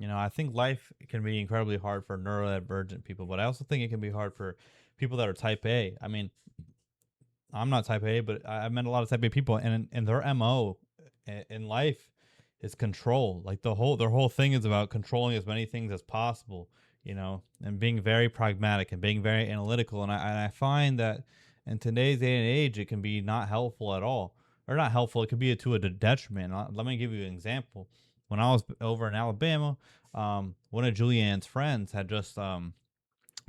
I think life can be incredibly hard for neurodivergent people, but I also think it can be hard for people that are type A. I mean, I'm not type A, but I've met a lot of type A people, and their MO in life is control. Like their whole thing is about controlling as many things as possible, and being very pragmatic and being very analytical. And I find that in today's day and age, it can be not helpful at all, or not helpful. It could be to a detriment. Let me give you an example. When I was over in Alabama, one of Julianne's friends had just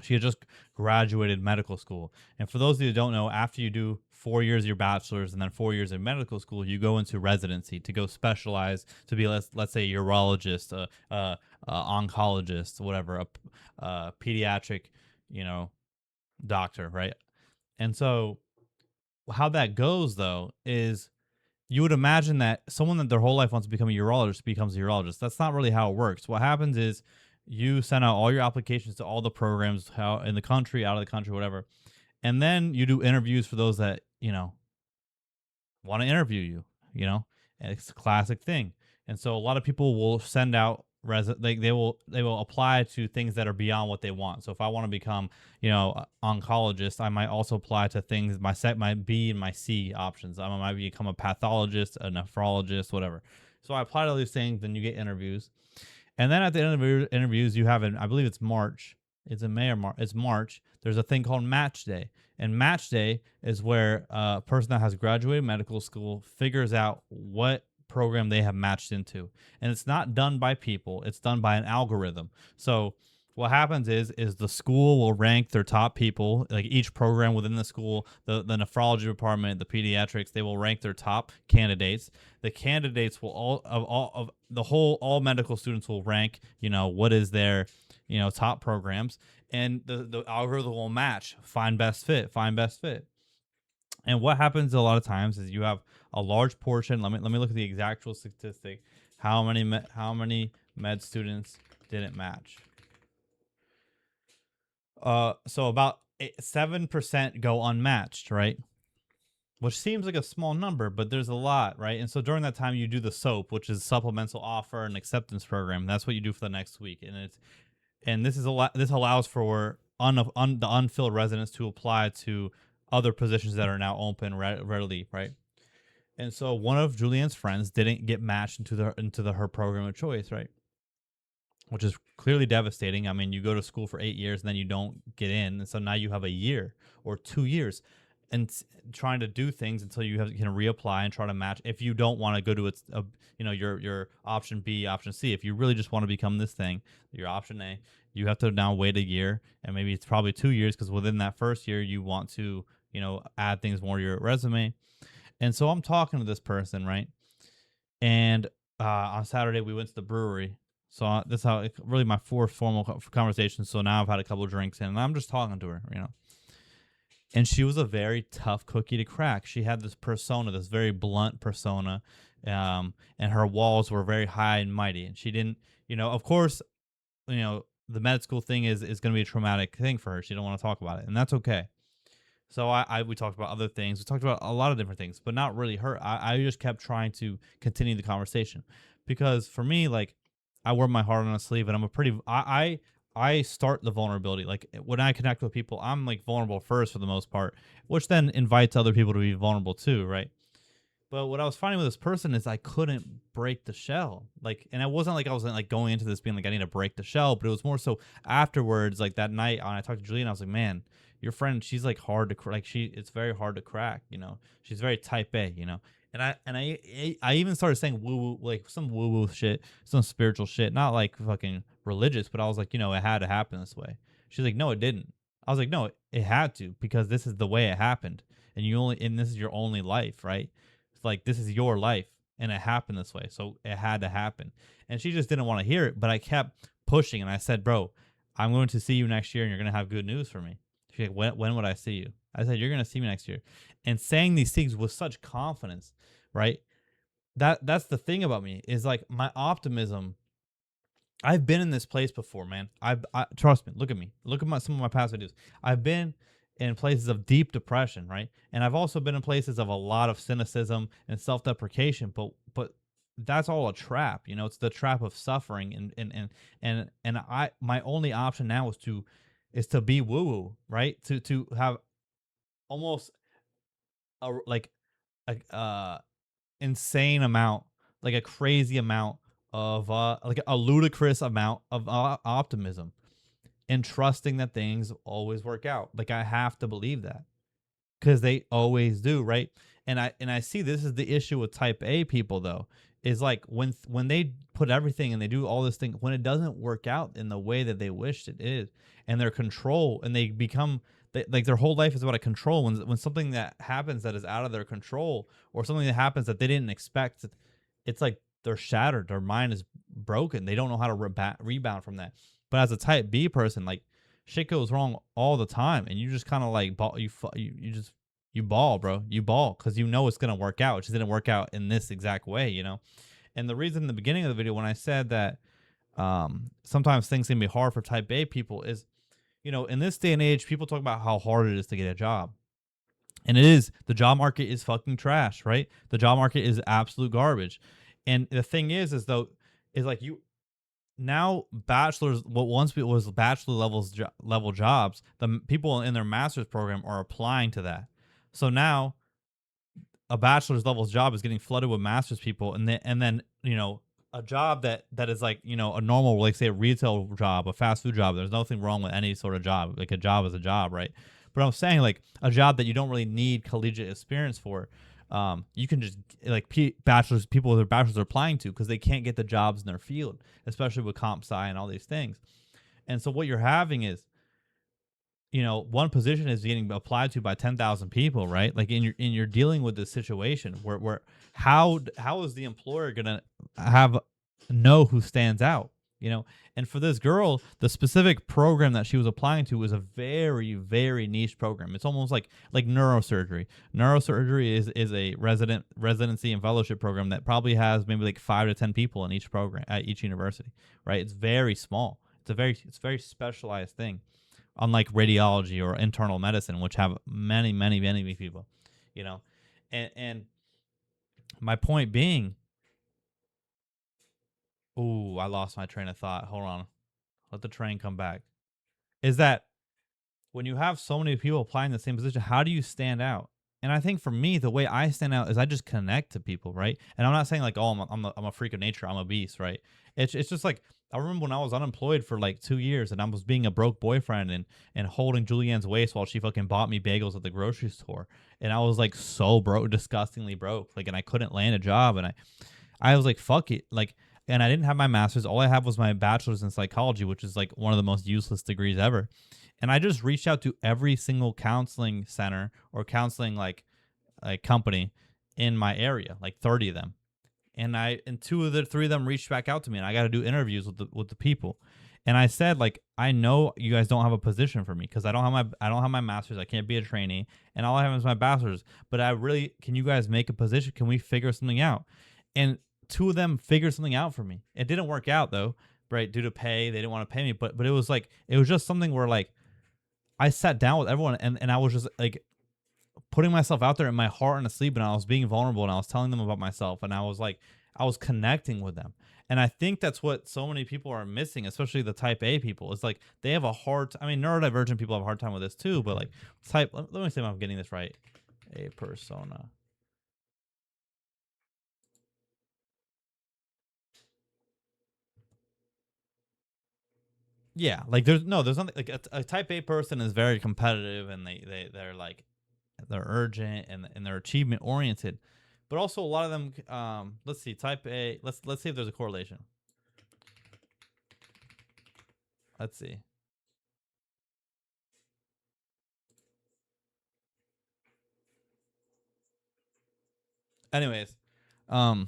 she had just graduated medical school. And for those of you who don't know, after you do 4 years of your bachelor's and then 4 years in medical school, you go into residency to go specialize to be, let's say, a urologist, oncologist, whatever, a pediatric, you know, doctor, right? And so how that goes, though, is you would imagine that someone that their whole life wants to become a urologist becomes a urologist. That's not really how it works. What happens is you send out all your applications to all the programs, how in the country, out of the country, whatever, and then you do interviews for those that want to interview you. And it's a classic thing. And so a lot of people will send out they will apply to things that are beyond what they want. So if I want to become oncologist, I might also apply to things my B and my C options. I might become a pathologist, a nephrologist, whatever. So I apply to all these things, then you get interviews, and then at the end of the interviews, you have I believe it's March. It's in May or March. It's March. There's a thing called Match Day. And Match Day is where a person that has graduated medical school figures out what program they have matched into. And it's not done by people, it's done by an algorithm. So what happens is the school will rank their top people, like each program within the school, the nephrology department, the pediatrics, they will rank their top candidates. The candidates will all of the whole all medical students will rank, what is their top programs, and the algorithm will match, find best fit, find best fit. And what happens a lot of times is you have a large portion. Let me look at the exact statistic. How many med students didn't match? So about 7% go unmatched, right? Which seems like a small number, but there's a lot, right? And so during that time, you do the SOAP, which is supplemental offer and acceptance program. That's what you do for the next week, and this is a lot. This allows for the unfilled residents to apply to other positions that are now open readily, right? And so one of Julianne's friends didn't get matched into her program of choice, right? Which is clearly devastating. I mean, you go to school for 8 years and then you don't get in, and so now you have a year or 2 years and trying to do things until can reapply and try to match. If you don't want to go to your option B, option C, if you really just want to become this thing, your option A, you have to now wait a year, and maybe it's probably 2 years because within that first year you want to add things more to your resume. And so I'm talking to this person, right? And on Saturday we went to the brewery. So this is how really my fourth formal conversation. So now I've had a couple of drinks in, and I'm just talking to her. And she was a very tough cookie to crack. She had this persona, this very blunt persona, and her walls were very high and mighty. And she didn't, of course, the med school thing is going to be a traumatic thing for her. She don't want to talk about it, and that's okay. So we talked about other things. We talked about a lot of different things, but not really her. I just kept trying to continue the conversation because for me, like, I wear my heart on a sleeve, and I'm a pretty. I start the vulnerability. Like when I connect with people, I'm like vulnerable first for the most part, which then invites other people to be vulnerable too, right? But what I was finding with this person is I couldn't break the shell. Like, and it wasn't like I was like going into this being like I need to break the shell, but it was more so afterwards, like that night when I talked to Julian, I was like, man, your friend, she's like hard to it's very hard to crack. She's very type A. And I even started saying woo woo, like some woo woo shit, some spiritual shit, not like fucking religious, but I was like, it had to happen this way. She's like, no, it didn't. I was like, no, it had to, because this is the way it happened, and this is your only life, right? It's like, this is your life, and it happened this way, so it had to happen. And she just didn't want to hear it, but I kept pushing, and I said, bro, I'm going to see you next year, and you're gonna have good news for me. She's like, when would I see you? I said, you're gonna see me next year. And saying these things with such confidence, right? That's the thing about me, is like my optimism. I've been in this place before, man. Trust me. Look at me. Look at some of my past videos. I've been in places of deep depression, right? And I've also been in places of a lot of cynicism and self-deprecation. But that's all a trap. It's the trap of suffering, and I my only option now is to be woo woo, right? To have almost like a insane amount, like a crazy amount of like a ludicrous amount of optimism and trusting that things always work out. Like I have to believe that because they always do, right? And I see this is the issue with type A people though, is like when they put everything and they do all this thing, when it doesn't work out in the way that they wished it is, and their control, and they become like their whole life is about a control. When something that happens that is out of their control, or something that happens that they didn't expect, it's like they're shattered. Their mind is broken. They don't know how to rebound from that. But as a type B person, like shit goes wrong all the time, and you just kind of like ball, you just you ball, bro. You ball because you know it's gonna work out. It just didn't work out in this exact way. And the reason in the beginning of the video when I said that sometimes things can be hard for type A people is, in this day and age, people talk about how hard it is to get a job. And it is. The job market is fucking trash, right? The job market is absolute garbage. And the thing is though, is like now bachelor's, what once was bachelor level jobs, the people in their master's program are applying to that. So now a bachelor's level job is getting flooded with master's people, and then a job that is like a normal, like say a retail job, a fast food job. There's nothing wrong with any sort of job. Like a job is a job, right? But I'm saying like a job that you don't really need collegiate experience for. You can just like bachelors, people with their bachelors are applying to because they can't get the jobs in their field, especially with comp sci and all these things. And so what you're having is, one position is getting applied to by 10,000 people, right? Like you're dealing with this situation where how is the employer gonna know who stands out? And for this girl, the specific program that she was applying to was a very, very niche program. It's almost like neurosurgery. Neurosurgery is a residency and fellowship program that probably has maybe like 5 to 10 people in each program at each university, right? It's very small. It's a very specialized thing, unlike radiology or internal medicine, which have many, many, many people, and my point being, ooh, I lost my train of thought. Hold on. Let the train come back. Is that when you have so many people applying the same position, how do you stand out? And I think for me, the way I stand out is I just connect to people, right? And I'm not saying like, oh, I'm a freak of nature, I'm a beast, right? It's just like I remember when I was unemployed for like 2 years and I was being a broke boyfriend and holding Julianne's waist while she fucking bought me bagels at the grocery store, and I was like so broke, disgustingly broke, like, and I couldn't land a job, and I was like, fuck it, like. And I didn't have my master's. All I have was my bachelor's in psychology, which is like one of the most useless degrees ever. And I just reached out to every single counseling center or counseling like company in my area, like 30 of them. And 3 of them reached back out to me, and I got to do interviews with the people. And I said, like, I know you guys don't have a position for me because I don't have my master's. I can't be a trainee, and all I have is my bachelor's. But can you guys make a position? Can we figure something out? And 2 of them figured something out for me. It didn't work out though, right? Due to pay, they didn't want to pay me. But it was like, it was just something where like I sat down with everyone, and I was just like putting myself out there in my heart and asleep, and I was being vulnerable, and I was telling them about myself, and I was connecting with them. And I think that's what so many people are missing, especially the type A people. It's like they have a hard I mean, neurodivergent people have a hard time with this too, but like let me see if I'm getting this right. A persona. Yeah, like there's nothing like a type A person is very competitive, and they're like they're urgent, and they're achievement oriented, but also a lot of them. Let's see, type A. Let's see if there's a correlation. Let's see. Anyways, um,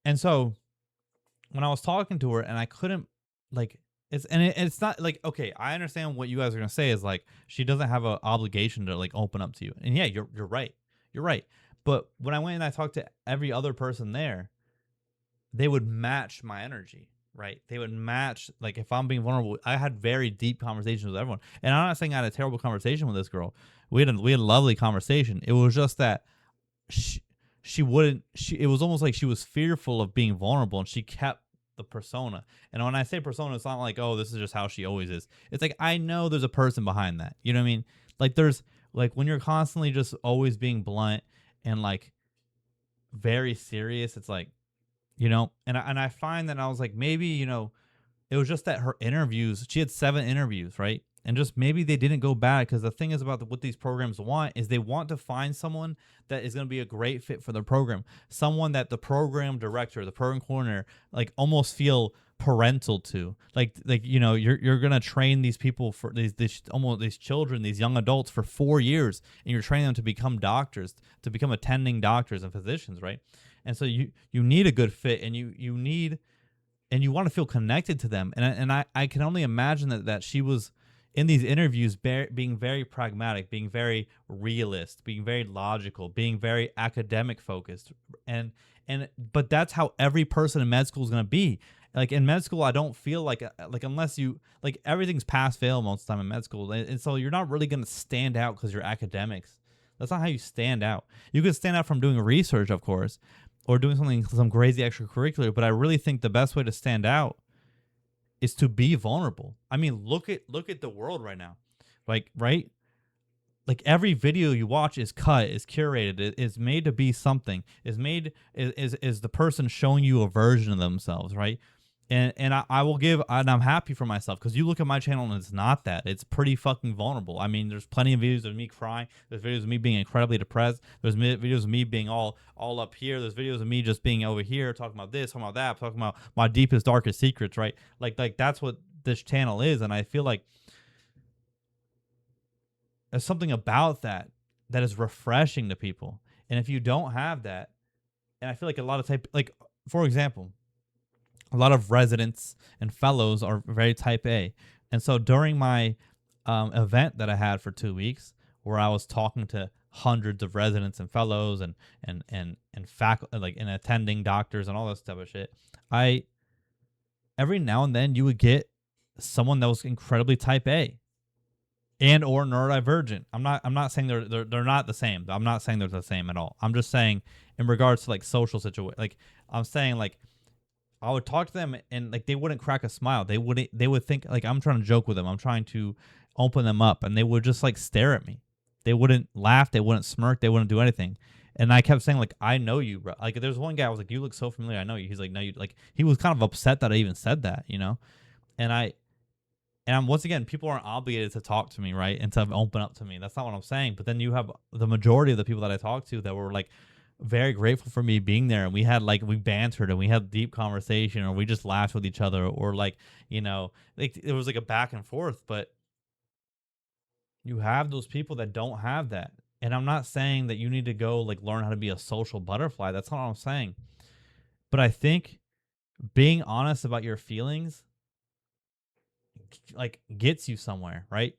and so when I was talking to her, and I couldn't like it's not like, okay, I understand what you guys are gonna say is like she doesn't have an obligation to like open up to you, and yeah, you're right, you're right. But when I went and I talked to every other person there, they would match my energy, right? They would match, like, if I'm being vulnerable. I had very deep conversations with everyone, and I'm not saying I had a terrible conversation with this girl. We had a lovely conversation. It was just that she, she wouldn't. It was almost like she was fearful of being vulnerable, and she kept the persona. And when I say persona, it's not like, oh, this is just how she always is. It's like, I know there's a person behind that. You know what I mean? Like there's like when you're constantly just always being blunt and like very serious, it's like, and I find that I was like, maybe, it was just that her interviews, she had 7 interviews, right? And just maybe they didn't go bad, because the thing is about what these programs want is they want to find someone that is going to be a great fit for the program, someone that the program director, the program coordinator, like almost feel parental to, like you're gonna train these people for these children, these young adults for 4 years, and you're training them to become doctors, to become attending doctors and physicians, right? And so you need a good fit, and you need, and you want to feel connected to them. And I can only imagine that she was in these interviews being very pragmatic, being very realist, being very logical, being very academic focused. But that's how every person in med school is going to be. Like in med school, I don't feel like unless you like, everything's pass fail most of the time in med school. And so you're not really going to stand out because you're academics. That's not how you stand out. You can stand out from doing research, of course, or doing some crazy extracurricular, but I really think the best way to stand out is to be vulnerable. I mean, look at the world right now. Like, right? Like every video you watch is cut, is curated, is made to be something, is the person showing you a version of themselves, right? And I will give, and I'm happy for myself, because you look at my channel and it's not that. It's pretty fucking vulnerable. I mean, there's plenty of videos of me crying. There's videos of me being incredibly depressed. There's videos of me being all up here. There's videos of me just being over here, talking about this, talking about that, talking about my deepest, darkest secrets, right? Like that's what this channel is. And I feel like there's something about that is refreshing to people. And if you don't have that, and I feel like a lot of like, for example, a lot of residents and fellows are very type A. And so during my event that I had for 2 weeks, where I was talking to hundreds of residents and fellows and faculty, like, and attending doctors and all this type of shit, every now and then you would get someone that was incredibly type A and or neurodivergent. I'm not saying they're not the same. I'm not saying they're the same at all. I'm just saying in regards to like social situation, like I'm saying, like, I would talk to them and like they wouldn't crack a smile. They would think like I'm trying to joke with them. I'm trying to open them up, and they would just like stare at me. They wouldn't laugh. They wouldn't smirk. They wouldn't do anything. And I kept saying like, I know you, bro. Like there's one guy I was like, you look so familiar. I know you. He's like, no, you. Like he was kind of upset that I even said that, And I'm, once again, people aren't obligated to talk to me, right, and to open up to me. That's not what I'm saying. But then you have the majority of the people that I talked to that were like very grateful for me being there, and we bantered and we had deep conversation, or we just laughed with each other, or like it was like a back and forth. But you have those people that don't have that, and I'm not saying that you need to go like learn how to be a social butterfly. That's not what I'm saying. But I think being honest about your feelings like gets you somewhere, right?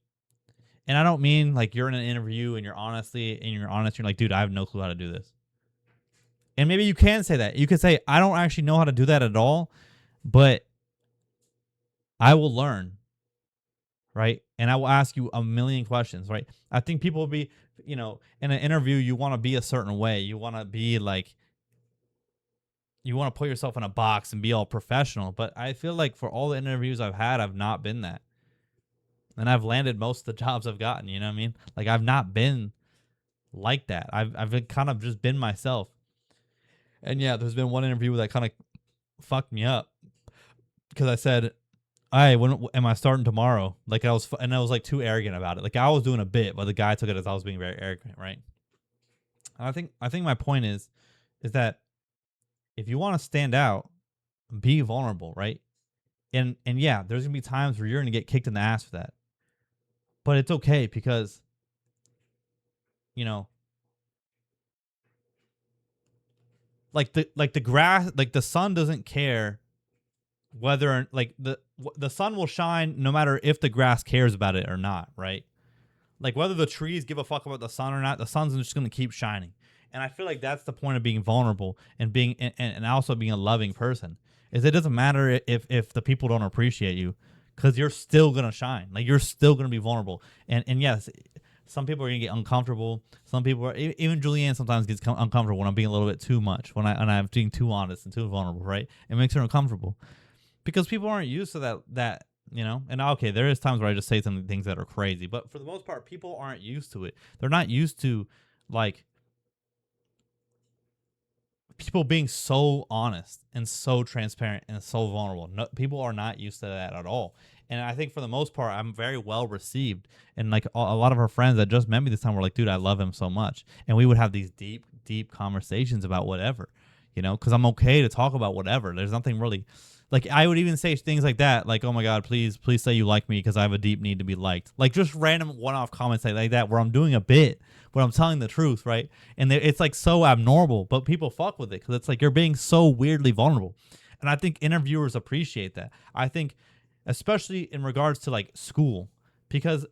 And I don't mean like you're in an interview and you're honest, you're like, dude, I have no clue how to do this. And maybe you can say that. You could say, I don't actually know how to do that at all, but I will learn, right? And I will ask you a million questions, right? I think people will be, in an interview, you want to be a certain way. You want to be like, you want to put yourself in a box and be all professional. But I feel like for all the interviews I've had, I've not been that. And I've landed most of the jobs I've gotten, you know what I mean? Like I've not been like that. I've been kind of just been myself. And yeah, there's been one interview that kind of fucked me up because I said, "Hey, when am I starting tomorrow?" Like I was like too arrogant about it. Like I was doing a bit, but the guy took it as I was being very arrogant, right? And I think my point is that if you want to stand out, be vulnerable, right? And yeah, there's gonna be times where you're gonna get kicked in the ass for that, but it's okay because like the grass, like the sun doesn't care whether like the sun will shine no matter if the grass cares about it or not, right? Like whether the trees give a fuck about the sun or not, the sun's just going to keep shining. And I feel like that's the point of being vulnerable and being and also being a loving person, is it doesn't matter if the people don't appreciate you, because you're still going to shine. Like you're still going to be vulnerable. And yes, Some people are gonna get uncomfortable. Some people are even Julianne sometimes gets uncomfortable when I'm being a little bit too much, when I'm being too honest and too vulnerable, right? It makes her uncomfortable because people aren't used to that. And okay, there is times where I just say some things that are crazy, but for the most part, people aren't used to it. They're not used to like people being so honest and so transparent and so vulnerable. No, people are not used to that at all. And I think for the most part, I'm very well received. And like a lot of our friends that just met me this time were like, dude, I love him so much. And we would have these deep, deep conversations about whatever, because I'm okay to talk about whatever. There's nothing really like I would even say things like that, like, oh my God, please say you like me because I have a deep need to be liked. Like just random one off comments like that where I'm doing a bit, where I'm telling the truth, right? And it's like so abnormal, but people fuck with it because it's like you're being so weirdly vulnerable. And I think interviewers appreciate that. I think, especially in regards to like school, because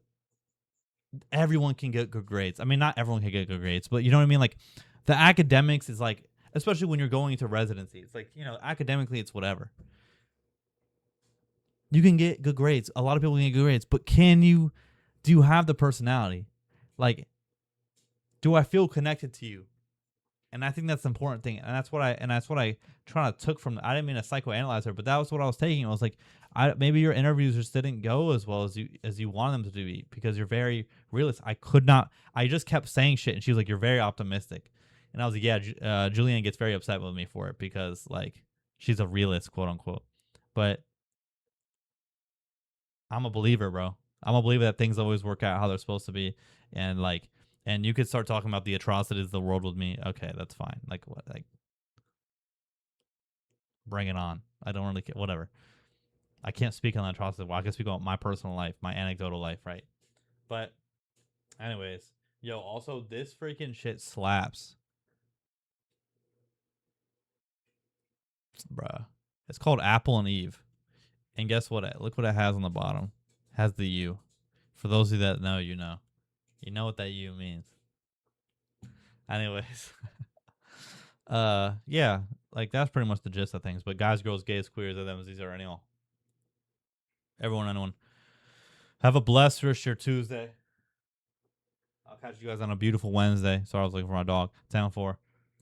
everyone can get good grades. I mean, not everyone can get good grades, but you know what I mean? Like the academics is like, especially when you're going into residency, it's like, academically, it's whatever. You can get good grades. A lot of people can get good grades, but do you have the personality? Like, do I feel connected to you? And I think that's the important thing. And that's what I trying to took from. I didn't mean to psychoanalyze her, but that was what I was taking. I was like, maybe your interviews just didn't go as well as you wanted them to do because you're very realist. I just kept saying shit, and she was like, you're very optimistic, and I was like, yeah. Julianne gets very upset with me for it because like she's a realist, quote unquote, but I'm a believer, bro. I'm a believer that things always work out how they're supposed to be, and like, and you could start talking about the atrocities of the world with me. Okay, that's fine. Like what? Like, bring it on. I don't really care. Whatever. I can't speak on the atrocity. Well, I can speak about my personal life, my anecdotal life, right? But, anyways, yo. Also, this freaking shit slaps, bruh. It's called Apple and Eve, and guess what? Look what it has on the bottom. It has the U. For those of you that know, you know what that U means. Anyways, yeah, like that's pretty much the gist of things. But guys, girls, gays, queers, them, these are anyone, everyone, anyone. Have a blessed rest of your Tuesday. I'll catch you guys on a beautiful Wednesday. Sorry, I was looking for my dog. 10-4.